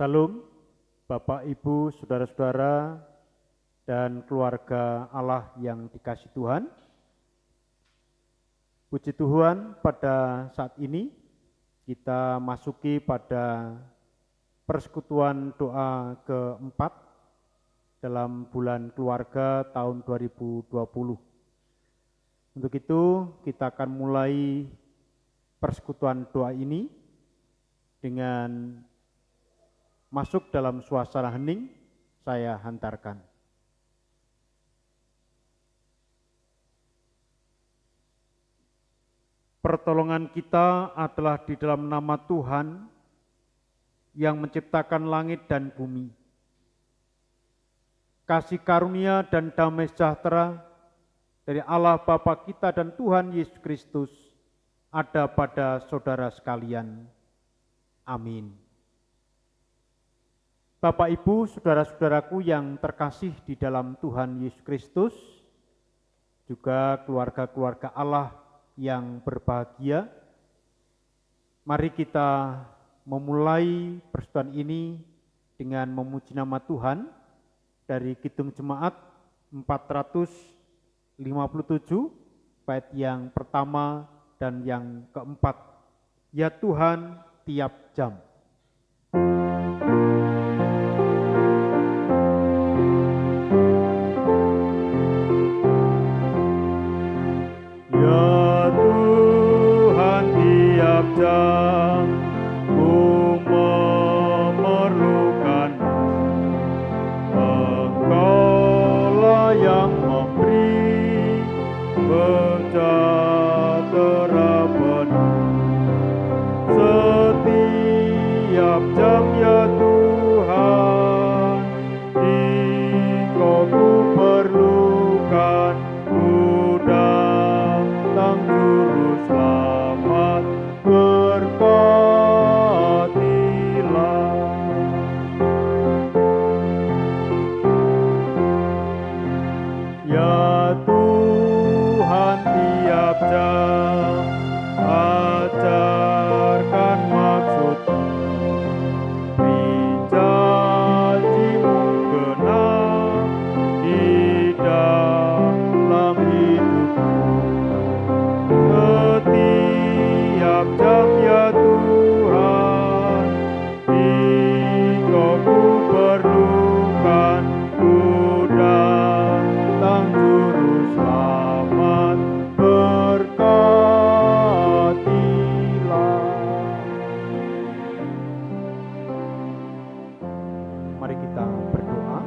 Salam, Bapak, Ibu, Saudara-saudara, dan keluarga Allah yang dikasihi Tuhan. Puji Tuhan, pada saat ini kita masuki pada persekutuan doa keempat dalam bulan keluarga tahun 2020. Untuk itu kita akan mulai persekutuan doa ini dengan masuk dalam suasana hening. Saya hantarkan. Pertolongan kita adalah di dalam nama Tuhan yang menciptakan langit dan bumi. Kasih karunia dan damai sejahtera dari Allah Bapa kita dan Tuhan Yesus Kristus ada pada saudara sekalian. Amin. Bapak, Ibu, saudara-saudaraku yang terkasih di dalam Tuhan Yesus Kristus, juga keluarga-keluarga Allah yang berbahagia, mari kita memulai persekutuan ini dengan memuji nama Tuhan dari Kidung Jemaat 457 bait yang pertama dan yang keempat. Ya Tuhan, tiap jam. Jam ku memerlukanmu, Engkaulah yang memberi sejahtera penuh. Setiap jam ya Tuhan, Engkau ku perlukan, ku datang juru selamat. Berkatilah. Ya Tuhan, tiap jam ajarkan maksud-Mu, beri janji-Mu genap di dalam hidupku. Setiap jam ya Tuhan, Engkau ku perlukan, ku datang juru selamat, berkatilah. Mari kita berdoa.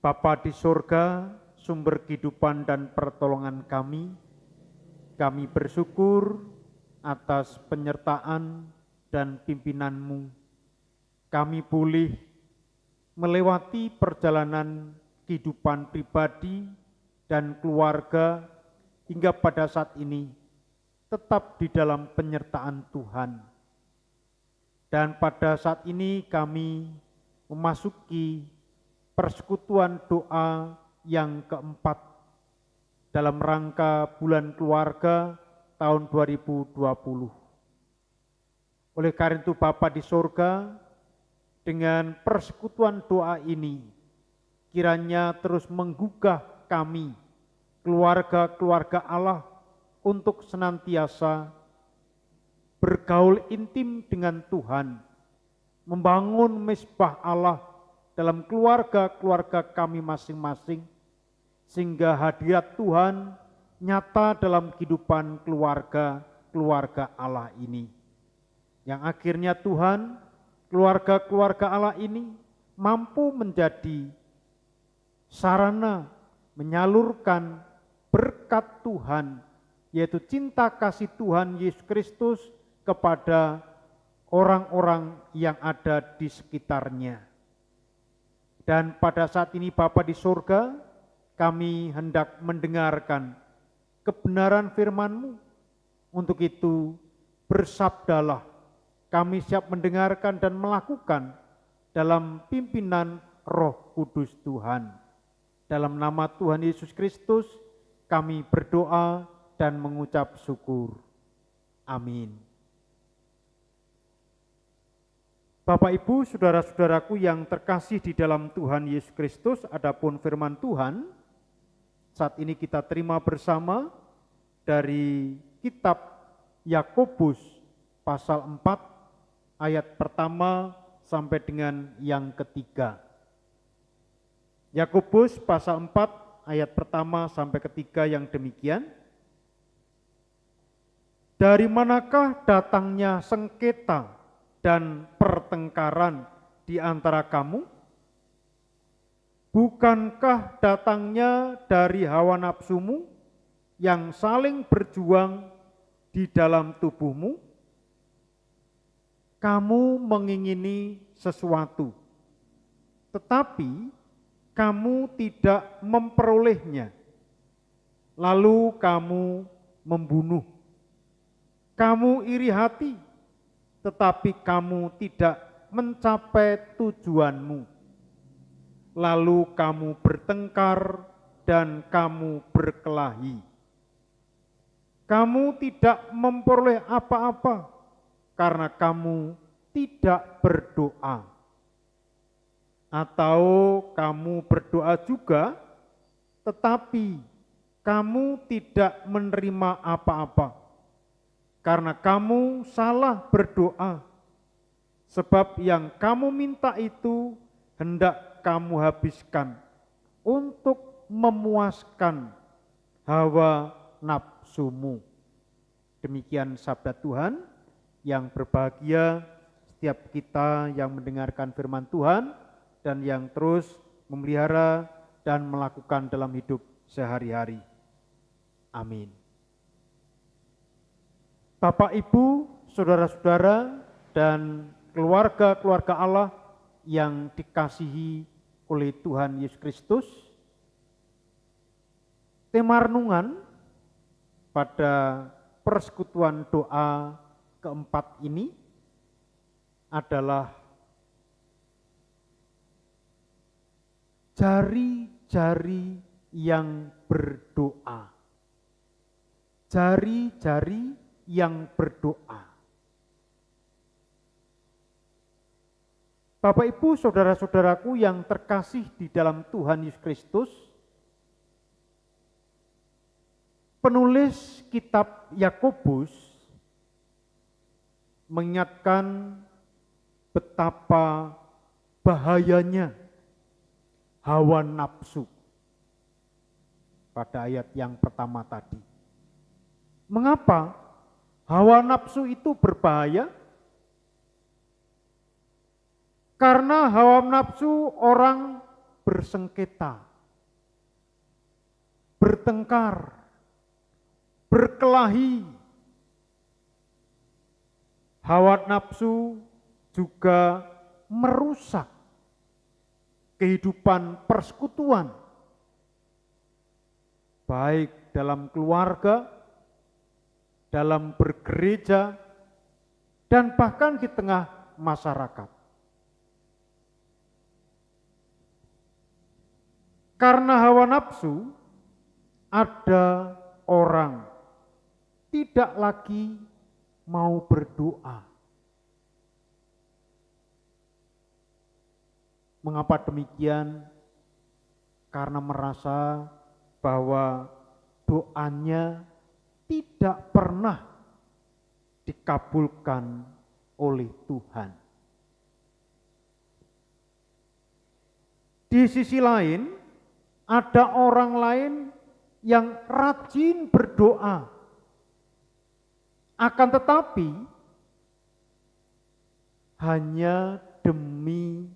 Bapa di surga, sumber kehidupan dan pertolongan kami bersyukur atas penyertaan dan pimpinan-Mu. Kami boleh melewati perjalanan kehidupan pribadi dan keluarga hingga pada saat ini tetap di dalam penyertaan Tuhan. Dan pada saat ini kami memasuki persekutuan doa yang keempat dalam rangka bulan keluarga tahun 2020. Oleh karena itu Bapa di surga, dengan persekutuan doa ini kiranya terus menggugah kami, keluarga-keluarga Allah, untuk senantiasa bergaul intim dengan Tuhan, membangun mezbah Allah dalam keluarga-keluarga kami masing-masing, sehingga hadirat Tuhan nyata dalam kehidupan keluarga Allah ini. Yang akhirnya Tuhan, keluarga-keluarga Allah ini mampu menjadi sarana menyalurkan berkat Tuhan, yaitu cinta kasih Tuhan Yesus Kristus kepada orang-orang yang ada di sekitarnya. Dan pada saat ini Bapa di surga, kami hendak mendengarkan kebenaran firman-Mu. Untuk itu bersabdalah, kami siap mendengarkan dan melakukan dalam pimpinan Roh Kudus Tuhan. Dalam nama Tuhan Yesus Kristus kami berdoa dan mengucap syukur. Amin. Bapak, Ibu, saudara-saudaraku yang terkasih di dalam Tuhan Yesus Kristus, adapun firman Tuhan, saat ini kita terima bersama dari kitab Yakobus pasal 4 ayat pertama sampai dengan yang ketiga. Yakobus pasal 4 ayat pertama sampai ketiga yang demikian. Dari manakah datangnya sengketa dan pertengkaran di antara kamu? Bukankah datangnya dari hawa nafsumu yang saling berjuang di dalam tubuhmu? Kamu mengingini sesuatu, tetapi kamu tidak memperolehnya. Lalu kamu membunuh. Kamu iri hati, tetapi kamu tidak mencapai tujuanmu. Lalu kamu bertengkar dan kamu berkelahi. Kamu tidak memperoleh apa-apa karena kamu tidak berdoa. Atau kamu berdoa juga, tetapi kamu tidak menerima apa-apa karena kamu salah berdoa, sebab yang kamu minta itu hendak kamu habiskan untuk memuaskan hawa nafsumu. Demikian sabda Tuhan. Yang berbahagia setiap kita yang mendengarkan firman Tuhan dan yang terus memelihara dan melakukan dalam hidup sehari-hari. Amin. Bapak, Ibu, saudara-saudara, dan keluarga-keluarga Allah yang dikasihi oleh Tuhan Yesus Kristus, tema renungan pada persekutuan doa keempat ini adalah jari-jari yang berdoa. Jari-jari yang berdoa. Bapak, Ibu, saudara-saudaraku yang terkasih di dalam Tuhan Yesus Kristus, penulis kitab Yakobus mengingatkan betapa bahayanya hawa nafsu pada ayat yang pertama tadi. Mengapa hawa nafsu itu berbahaya? Karena hawa nafsu orang bersengketa, bertengkar, berkelahi. Hawa nafsu juga merusak kehidupan persekutuan, baik dalam keluarga, dalam bergereja, dan bahkan di tengah masyarakat. Karena hawa nafsu, ada orang tidak lagi mau berdoa. Mengapa demikian? Karena merasa bahwa doanya tidak pernah dikabulkan oleh Tuhan. Di sisi lain, ada orang lain yang rajin berdoa. Akan tetapi, hanya demi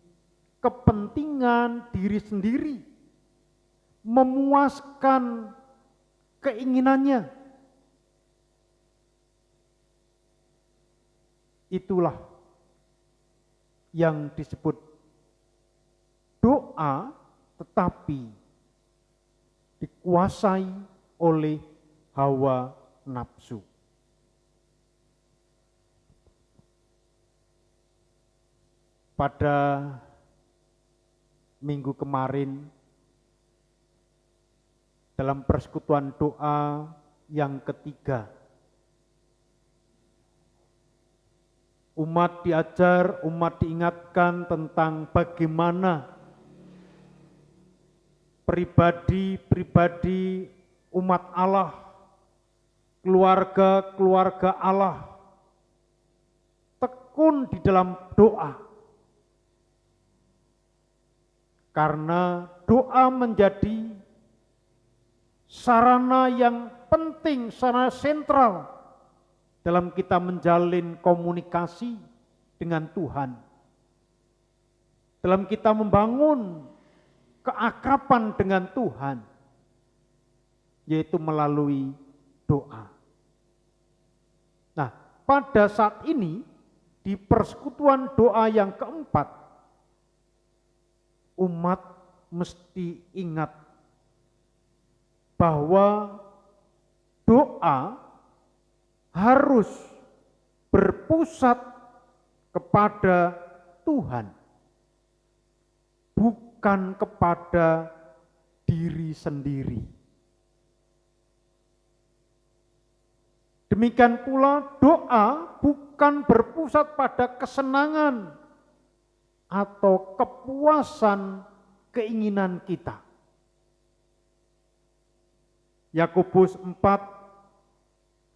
kepentingan diri sendiri, memuaskan keinginannya. Itulah yang disebut doa, tetapi dikuasai oleh hawa nafsu. Pada minggu kemarin, dalam persekutuan doa yang ketiga, Umat diajar, umat diingatkan tentang bagaimana pribadi-pribadi umat Allah, keluarga-keluarga Allah, tekun di dalam doa. Karena doa menjadi sarana yang penting, sarana sentral dalam kita menjalin komunikasi dengan Tuhan. Dalam kita membangun keakraban dengan Tuhan, yaitu melalui doa. Nah, pada saat ini, di persekutuan doa yang keempat, umat mesti ingat bahwa doa harus berpusat kepada Tuhan, bukan kepada diri sendiri. Demikian pula doa bukan berpusat pada kesenangan atau kepuasan keinginan kita. Yakobus 4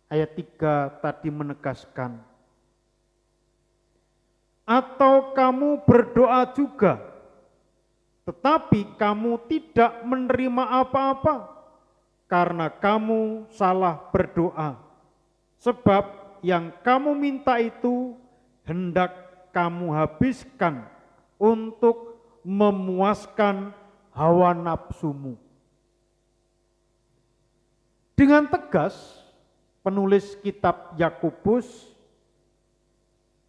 ayat 3 tadi menegaskan, atau kamu berdoa juga, tetapi kamu tidak menerima apa-apa, karena kamu salah berdoa. Sebab yang kamu minta itu hendak kamu habiskan untuk memuaskan hawa nafsumu. Dengan tegas, penulis kitab Yakobus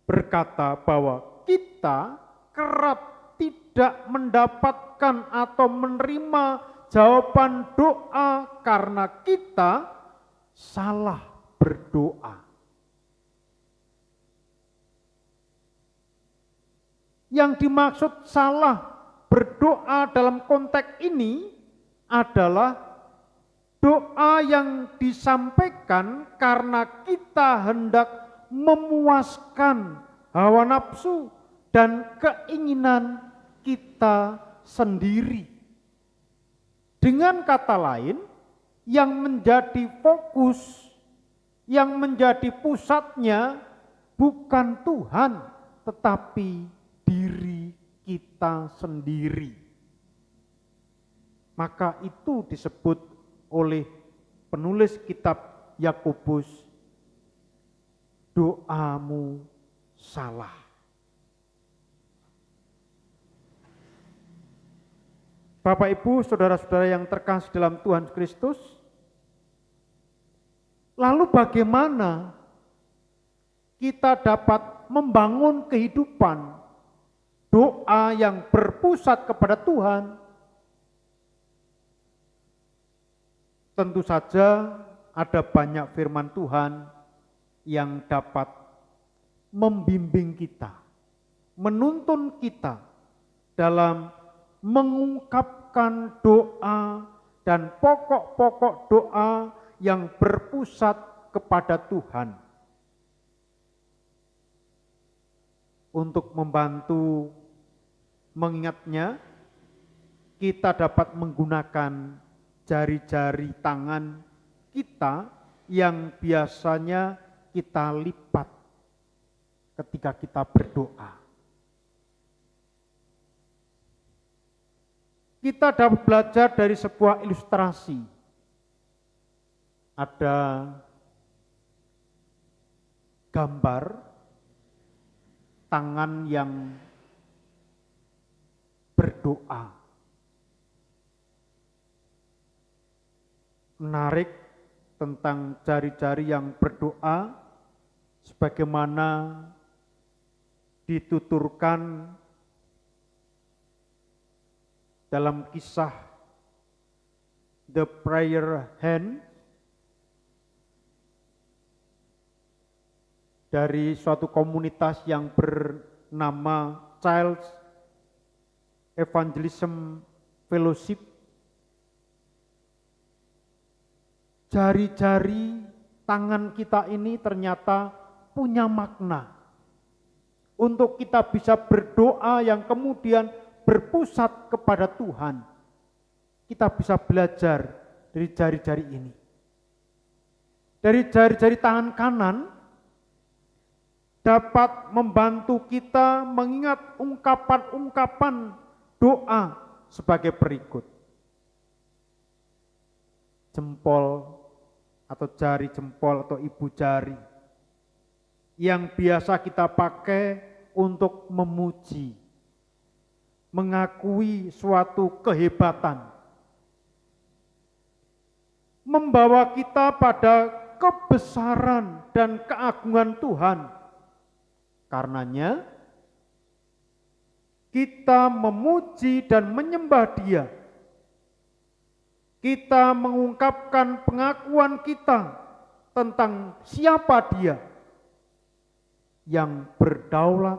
berkata bahwa kita kerap tidak mendapatkan atau menerima jawaban doa karena kita salah berdoa. Yang dimaksud salah berdoa dalam konteks ini adalah doa yang disampaikan karena kita hendak memuaskan hawa nafsu dan keinginan kita sendiri. Dengan kata lain, yang menjadi fokus, yang menjadi pusatnya bukan Tuhan, tetapi diri kita sendiri. Maka itu disebut oleh penulis kitab Yakobus, doamu salah. Bapak, Ibu, saudara-saudara yang terkasih dalam Tuhan Kristus, lalu bagaimana kita dapat membangun kehidupan doa yang berpusat kepada Tuhan? Tentu saja ada banyak firman Tuhan yang dapat membimbing kita, menuntun kita dalam mengungkapkan doa dan pokok-pokok doa yang berpusat kepada Tuhan. Untuk membantu mengingatnya, kita dapat menggunakan jari-jari tangan kita yang biasanya kita lipat ketika kita berdoa. Kita dapat belajar dari sebuah ilustrasi. Ada gambar tangan yang berdoa. Menarik tentang jari-jari yang berdoa, sebagaimana dituturkan dalam kisah The Prayer Hand dari suatu komunitas yang bernama Child's Evangelism Fellowship. Jari-jari tangan kita ini ternyata punya makna. untuk kita bisa berdoa yang kemudian berpusat kepada Tuhan. Kita bisa belajar dari jari-jari ini. Dari jari-jari tangan kanan dapat membantu kita mengingat ungkapan-ungkapan doa sebagai berikut. Jempol atau jari jempol atau ibu jari yang biasa kita pakai untuk memuji, mengakui suatu kehebatan, membawa kita pada kebesaran dan keagungan Tuhan. Karenanya kita memuji dan menyembah Dia. Kita mengungkapkan pengakuan kita tentang siapa Dia yang berdaulat,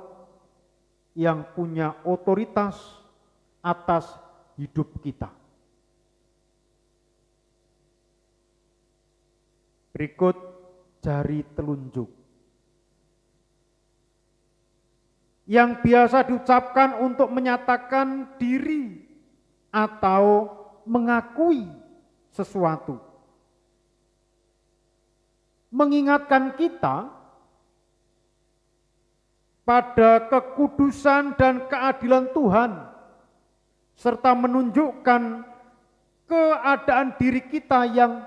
yang punya otoritas atas hidup kita. Berikut jari telunjuk yang biasa diucapkan untuk menyatakan diri atau mengakui sesuatu. Mengingatkan kita pada kekudusan dan keadilan Tuhan, serta menunjukkan keadaan diri kita yang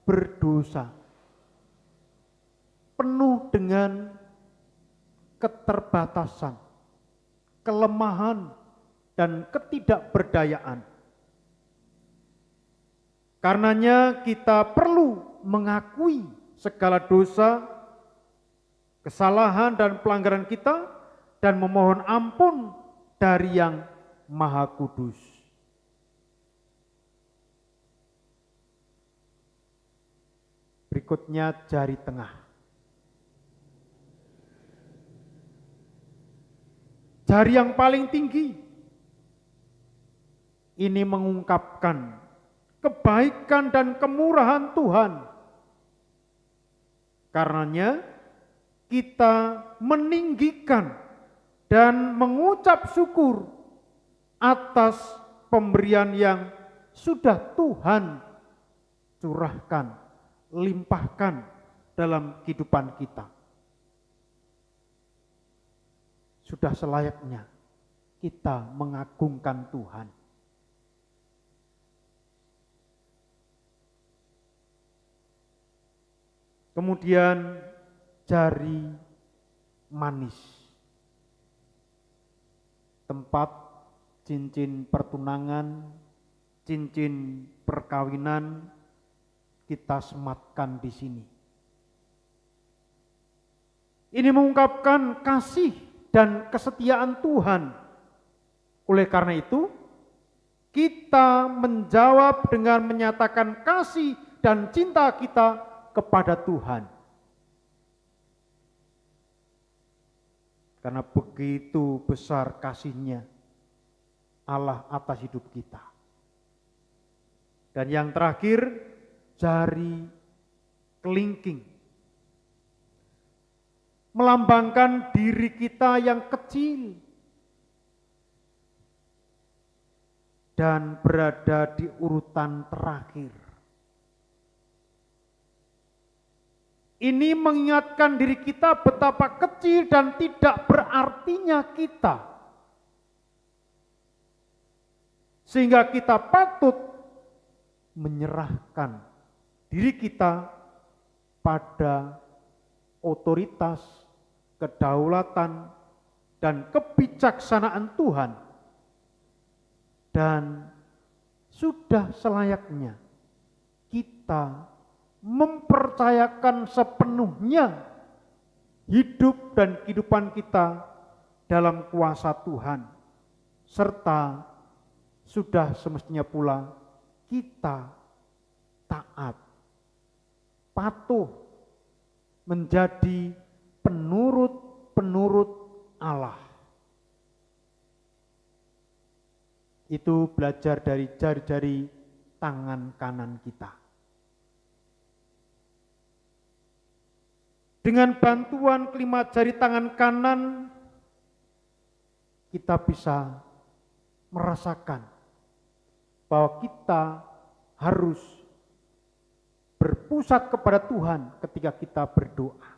berdosa, penuh dengan keterbatasan, kelemahan, dan ketidakberdayaan. Karenanya kita perlu mengakui segala dosa, kesalahan dan pelanggaran kita, dan memohon ampun dari Yang Maha Kudus. Berikutnya jari tengah. Jari yang paling tinggi ini mengungkapkan kebaikan dan kemurahan Tuhan. Karenanya kita meninggikan dan mengucap syukur atas pemberian yang sudah Tuhan curahkan, limpahkan dalam kehidupan kita. Sudah selayaknya kita mengagungkan Tuhan. Kemudian jari manis, tempat cincin pertunangan, cincin perkawinan kita sematkan di sini. Ini mengungkapkan kasih dan kesetiaan Tuhan. Oleh karena itu, kita menjawab dengan menyatakan kasih dan cinta kita kepada Tuhan. Karena begitu besar kasih-Nya Allah atas hidup kita. Dan yang terakhir, jari kelingking. Melambangkan diri kita yang kecil dan berada di urutan terakhir. Ini mengingatkan diri kita betapa kecil dan tidak berartinya kita. Sehingga kita patut menyerahkan diri kita pada otoritas, kedaulatan, dan kebijaksanaan Tuhan. Dan sudah selayaknya kita mempercayakan sepenuhnya hidup dan kehidupan kita dalam kuasa Tuhan, serta sudah semestinya pula kita taat, patuh, menjadi penurut-penurut Allah. Itu belajar dari jari-jari tangan kanan kita. Dengan bantuan kelima jari tangan kanan, kita bisa merasakan bahwa kita harus berpusat kepada Tuhan ketika kita berdoa.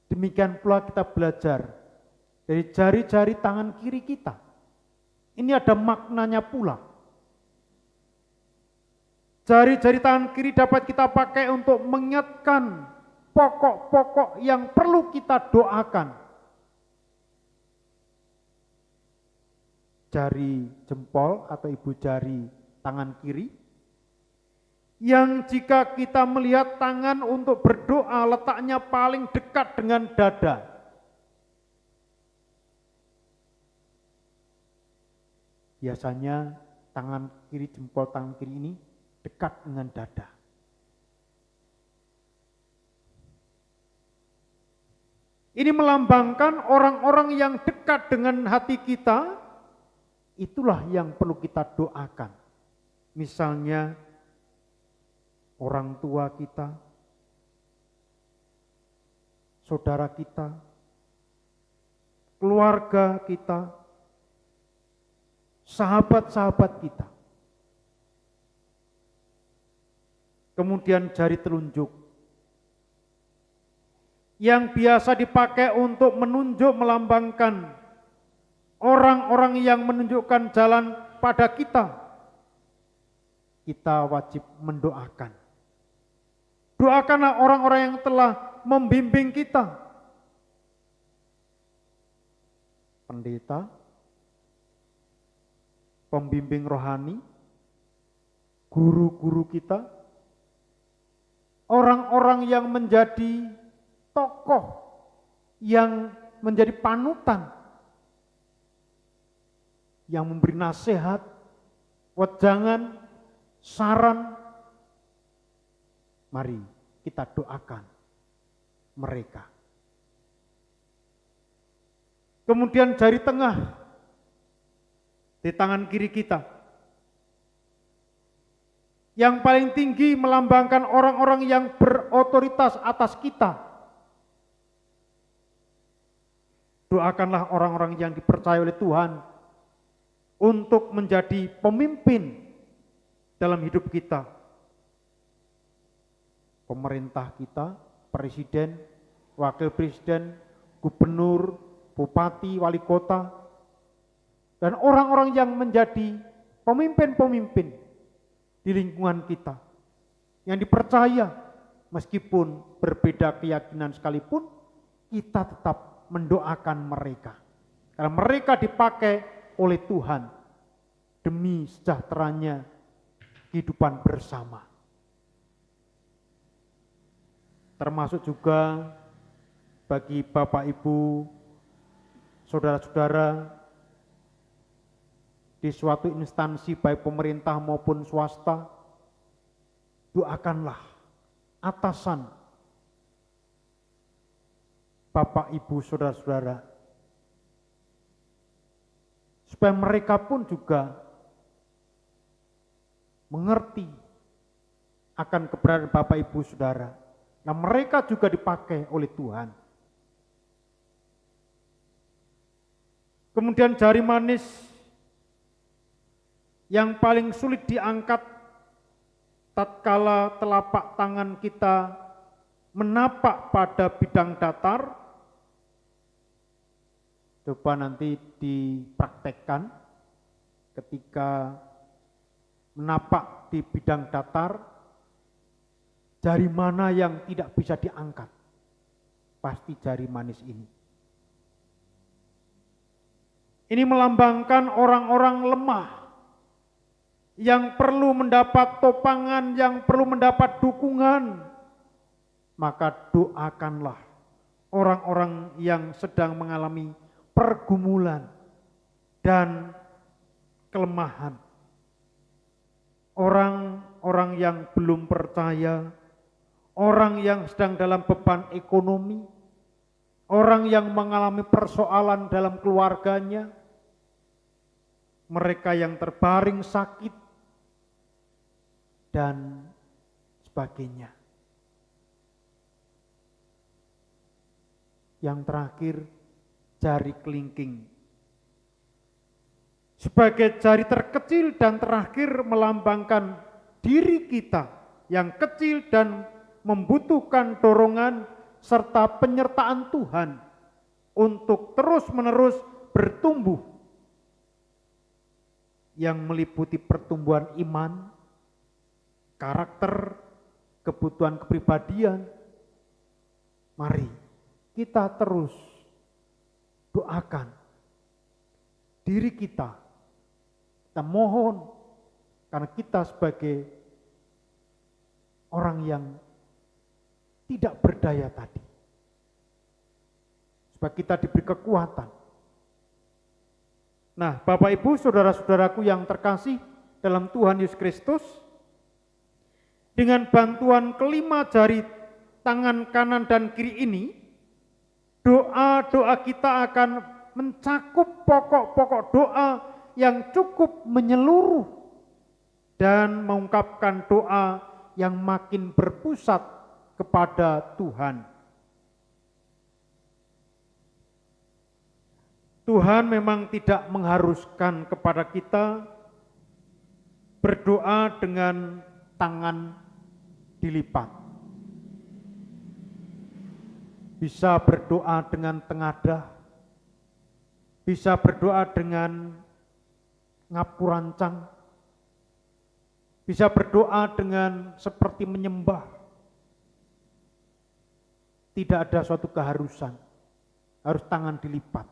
Demikian pula kita belajar dari jari-jari tangan kiri kita. Ini ada maknanya pula. Jari-jari tangan kiri dapat kita pakai untuk mengingatkan pokok-pokok yang perlu kita doakan. Jari jempol atau ibu jari tangan kiri, yang jika kita melihat tangan untuk berdoa letaknya paling dekat dengan dada. Biasanya tangan kiri, jempol tangan kiri ini dekat dengan dada. Ini melambangkan orang-orang yang dekat dengan hati kita, itulah yang perlu kita doakan. Misalnya orang tua kita, saudara kita, keluarga kita, sahabat-sahabat kita. Kemudian jari telunjuk yang biasa dipakai untuk menunjuk, melambangkan orang-orang yang menunjukkan jalan pada kita. Kita wajib mendoakan. Doakanlah orang-orang yang telah membimbing kita. Pendeta, pembimbing rohani, guru-guru kita, orang-orang yang menjadi tokoh, yang menjadi panutan, yang memberi nasihat, wejangan, saran. Mari kita doakan mereka. Kemudian jari tengah di tangan kiri kita, yang paling tinggi melambangkan orang-orang yang berotoritas atas kita. Doakanlah orang-orang yang dipercaya oleh Tuhan untuk menjadi pemimpin dalam hidup kita. Pemerintah kita, presiden, wakil presiden, gubernur, bupati, wali kota, dan orang-orang yang menjadi pemimpin-pemimpin di lingkungan kita, yang dipercaya meskipun berbeda keyakinan sekalipun, kita tetap mendoakan mereka. Karena mereka dipakai oleh Tuhan demi sejahteranya kehidupan bersama. Termasuk juga bagi Bapak Ibu, saudara-saudara di suatu instansi baik pemerintah maupun swasta, doakanlah atasan Bapak Ibu saudara-saudara, supaya mereka pun juga mengerti akan keberadaan Bapak Ibu saudara. Nah, mereka juga dipakai oleh Tuhan. Kemudian jari manis yang paling sulit diangkat tatkala telapak tangan kita menapak pada bidang datar. Coba nanti dipraktekkan ketika menapak di bidang datar, jari mana yang tidak bisa diangkat? Pasti jari manis ini. Ini melambangkan orang-orang lemah yang perlu mendapat topangan, yang perlu mendapat dukungan. Maka doakanlah orang-orang yang sedang mengalami pergumulan dan kelemahan. Orang-orang yang belum percaya, orang yang sedang dalam beban ekonomi, orang yang mengalami persoalan dalam keluarganya, mereka yang terbaring sakit, dan sebagainya. Yang terakhir, jari kelingking. Sebagai jari terkecil dan terakhir melambangkan diri kita yang kecil dan membutuhkan dorongan serta penyertaan Tuhan untuk terus-menerus bertumbuh, yang meliputi pertumbuhan iman, karakter, kebutuhan kepribadian. Mari kita terus doakan diri kita. Kita mohon karena kita sebagai orang yang tidak berdaya tadi, supaya kita diberi kekuatan. Nah, Bapak Ibu, saudara-saudaraku yang terkasih dalam Tuhan Yesus Kristus, dengan bantuan kelima jari tangan kanan dan kiri ini, doa-doa kita akan mencakup pokok-pokok doa yang cukup menyeluruh dan mengungkapkan doa yang makin berpusat kepada Tuhan. Tuhan memang tidak mengharuskan kepada kita berdoa dengan tangan dilipat. Bisa berdoa dengan tengadah, bisa berdoa dengan ngapurancang, bisa berdoa dengan seperti menyembah. Tidak ada suatu keharusan, harus tangan dilipat.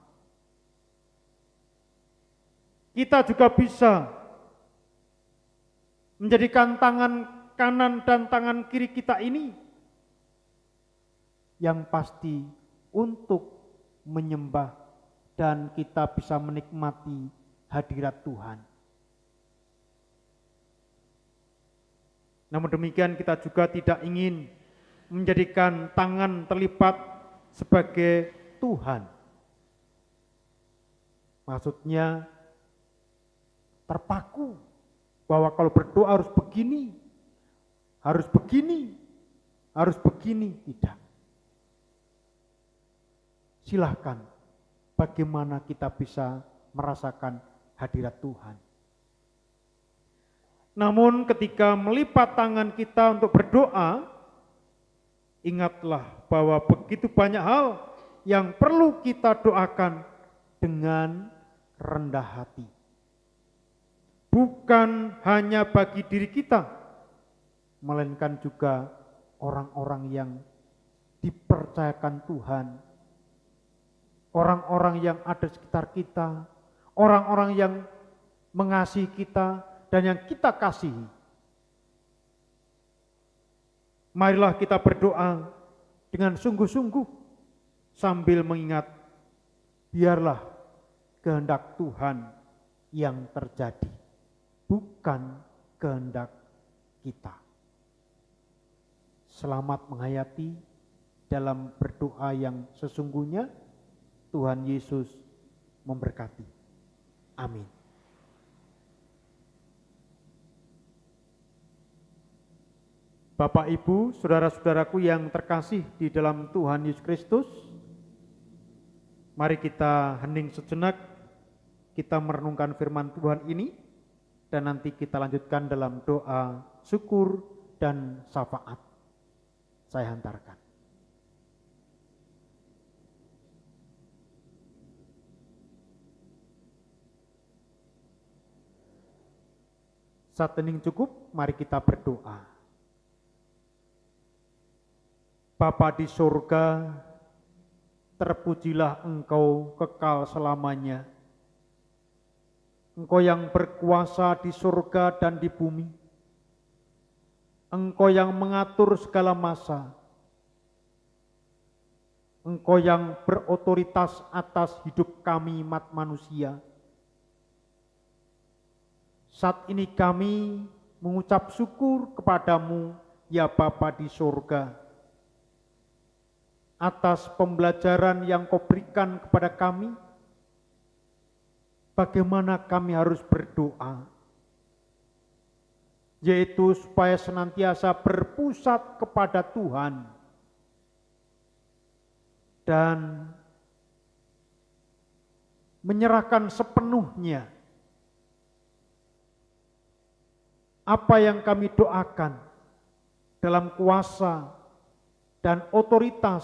Kita juga bisa menjadikan tangan kanan dan tangan kiri kita ini yang pasti untuk menyembah dan kita bisa menikmati hadirat Tuhan. Namun demikian kita juga tidak ingin menjadikan tangan terlipat sebagai Tuhan. Maksudnya terpaku bahwa kalau berdoa harus begini, harus begini, harus begini. Tidak. Silahkan bagaimana kita bisa merasakan hadirat Tuhan. Namun ketika melipat tangan kita untuk berdoa, ingatlah bahwa begitu banyak hal yang perlu kita doakan dengan rendah hati. Bukan hanya bagi diri kita, melainkan juga orang-orang yang dipercayakan Tuhan, orang-orang yang ada di sekitar kita, orang-orang yang mengasihi kita dan yang kita kasihi. Marilah kita berdoa dengan sungguh-sungguh sambil mengingat, biarlah kehendak Tuhan yang terjadi, bukan kehendak kita. Selamat menghayati dalam berdoa yang sesungguhnya. Tuhan Yesus memberkati. Amin. Bapak, Ibu, saudara-saudaraku yang terkasih di dalam Tuhan Yesus Kristus, mari kita hening sejenak, kita merenungkan firman Tuhan ini, dan nanti kita lanjutkan dalam doa syukur dan syafaat. Saya hantarkan. Saat hening cukup, mari kita berdoa. Bapa di surga, terpujilah Engkau kekal selamanya. Engkau yang berkuasa di surga dan di bumi. Engkau yang mengatur segala masa. Engkau yang berotoritas atas hidup kami umat manusia. Saat ini kami mengucap syukur kepadamu, ya Bapa di surga, atas pembelajaran yang Kau berikan kepada kami, bagaimana kami harus berdoa, yaitu supaya senantiasa berpusat kepada Tuhan dan menyerahkan sepenuhnya apa yang kami doakan dalam kuasa dan otoritas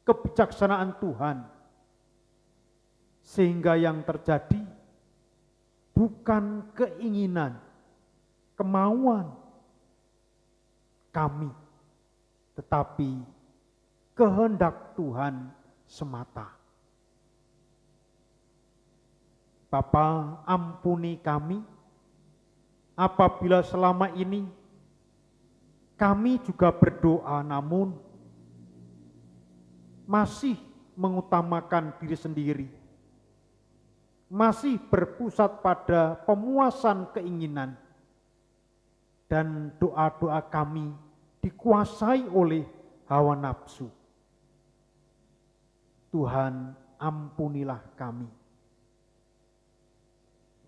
kebijaksanaan Tuhan, sehingga yang terjadi bukan keinginan, kemauan kami, tetapi kehendak Tuhan semata. Bapa, ampuni kami apabila selama ini kami juga berdoa namun masih mengutamakan diri sendiri, masih berpusat pada pemuasan keinginan, dan doa-doa kami dikuasai oleh hawa nafsu. Tuhan, ampunilah kami.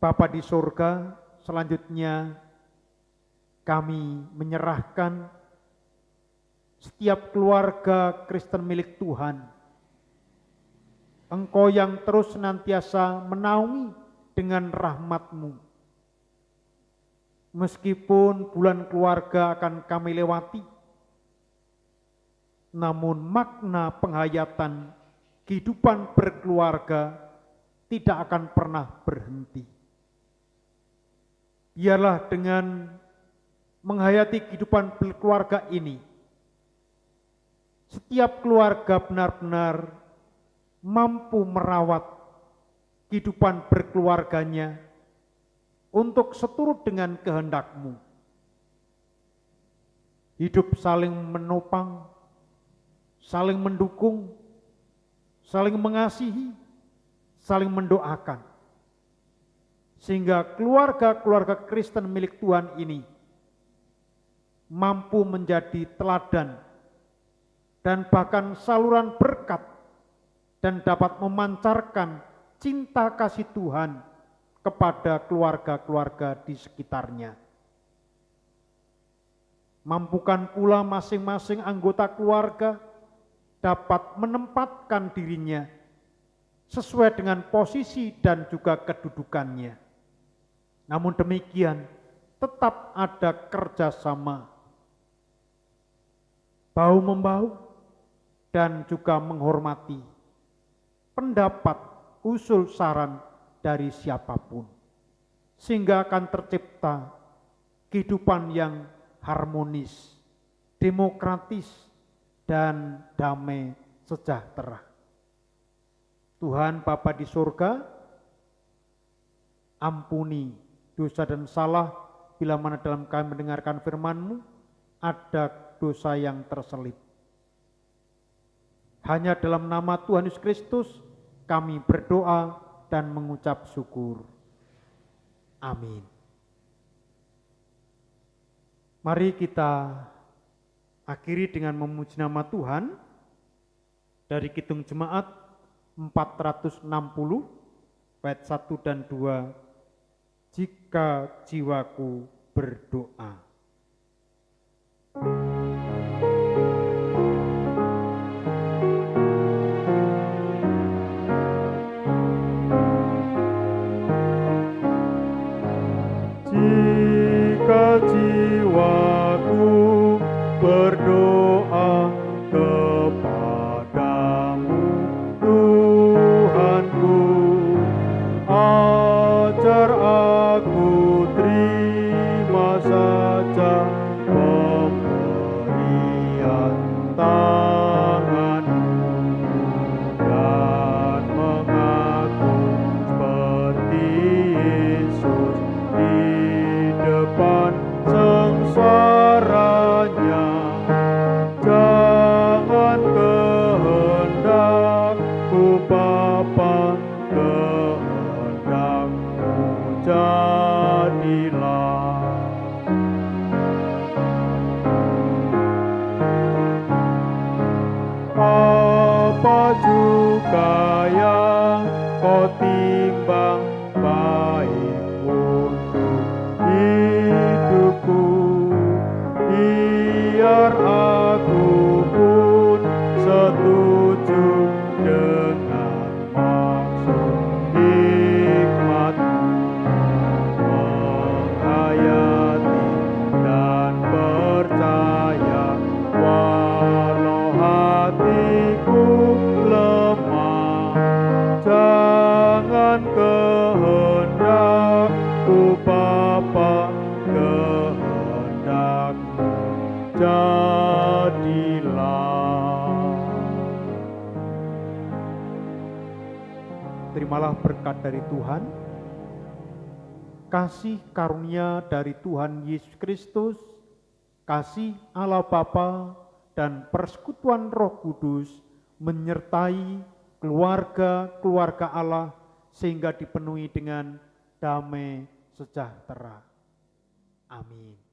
Bapa di surga, selanjutnya kami menyerahkan setiap keluarga Kristen milik Tuhan. Engkau yang terus senantiasa menaungi dengan rahmat-Mu. Meskipun bulan keluarga akan kami lewati, namun makna penghayatan kehidupan berkeluarga tidak akan pernah berhenti. Biarlah dengan menghayati kehidupan berkeluarga ini, setiap keluarga benar-benar mampu merawat kehidupan berkeluarganya untuk seturut dengan kehendak-Mu. Hidup saling menopang, saling mendukung, saling mengasihi, saling mendoakan. Sehingga keluarga-keluarga Kristen milik Tuhan ini mampu menjadi teladan dan bahkan saluran berkat dan dapat memancarkan cinta kasih Tuhan kepada keluarga-keluarga di sekitarnya. Mampukan pula masing-masing anggota keluarga dapat menempatkan dirinya sesuai dengan posisi dan juga kedudukannya. Namun demikian, tetap ada kerjasama, bahu-membahu, dan juga menghormati pendapat, usul, saran dari siapapun. Sehingga akan tercipta kehidupan yang harmonis, demokratis, dan damai sejahtera. Tuhan Bapa di surga, ampuni dosa dan salah bila mana dalam kami mendengarkan firman-Mu ada dosa yang terselip. Hanya dalam nama Tuhan Yesus Kristus kami berdoa dan mengucap syukur. Amin. Mari kita akhiri dengan memuji nama Tuhan dari Kidung Jemaat 460 ayat 1 dan 2. Jika jiwaku berdoa. Jika jiwaku berdoa kepadamu, Tuhanku, ajar aku terima saja pemberian tangan-Mu dan mengaku seperti Yesus di depan sengsaranya. Jangan kehendakku Bapa, kehendak-Mu jadilah. Apa juga yang kau timbang baik untuk hidupku, biar aku pun setuju dengan maksud terimalah berkat dari Tuhan, kasih karunia dari Tuhan Yesus Kristus, kasih Allah Bapa dan persekutuan Roh Kudus menyertai keluarga-keluarga Allah sehingga dipenuhi dengan damai sejahtera. Amin.